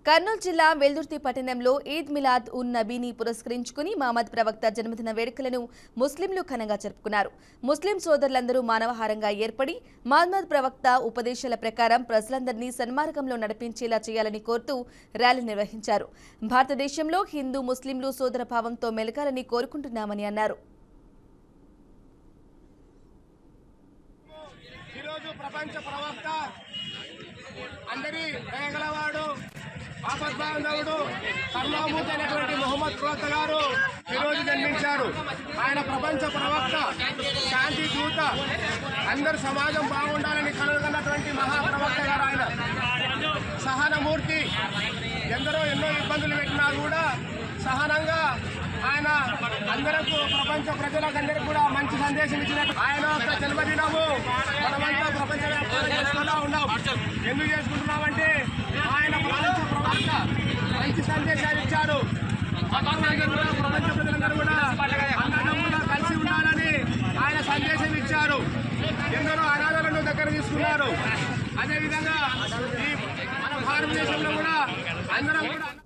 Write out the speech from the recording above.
కర్నూలు జిల్లా వెల్దుర్తి పట్టణంలో ఈద్ మిలాద్ ఉన్ నబీని పురస్కరించుకుని మహమ్మద్ ప్రవక్త జన్మదిన వేడుకలను ముస్లింలు ఘనంగా జరుపుకున్నారు. ముస్లిం సోదరులందరూ మానవహారంగా ఏర్పడి మహమ్మద్ ప్రవక్త ఉపదేశాల ప్రకారం ప్రజలందరినీ సన్మార్గంలో నడిపించేలా చేయాలని కోరుతూ ర్యాలీ నిర్వహించారు. భారతదేశంలో హిందూ ముస్లింలు సోదరభావంతో మెలగాలని కోరుకుంటున్నామని అన్నారు. ఆపద్బాంధవుడు కరుణామూర్తి అయినటువంటి మొహమ్మద్ ప్రవక్త గారు ఈరోజు జన్మించారు. ఆయన ప్రపంచ ప్రవక్త, శాంతి దూత, అందరు సమాజం బాగుండాలని కనుగొన్నటువంటి మహాప్రవక్త గారు. ఆయన సహనమూర్తి. ఎందరో ఎన్నో ఇబ్బందులు పెట్టినా కూడా సహనంగా ఆయన అందరకు ప్రపంచ ప్రజలకందరికీ కూడా మంచి సందేశం ఇచ్చినట్టు ఆయన యొక్క జన్మదినము మనమంతా ప్రపంచవ్యాప్తంగా చేసుకుంటూ ఉన్నాం. ఎందుకు చేసుకుంటున్నామంటే ఆయన ప్రపంచ ప్రవక్త మంచి సందేశాలు ఇచ్చారు. ప్రపంచ ప్రజలందరూ కూడా అన్నదమ్ములుగా కలిసి ఉండాలని ఆయన సందేశం ఇచ్చారు. ఎందరో అనాథలను దగ్గర తీసుకున్నారు. అదేవిధంగా ఈ మన భారతదేశంలో కూడా అందరం కూడా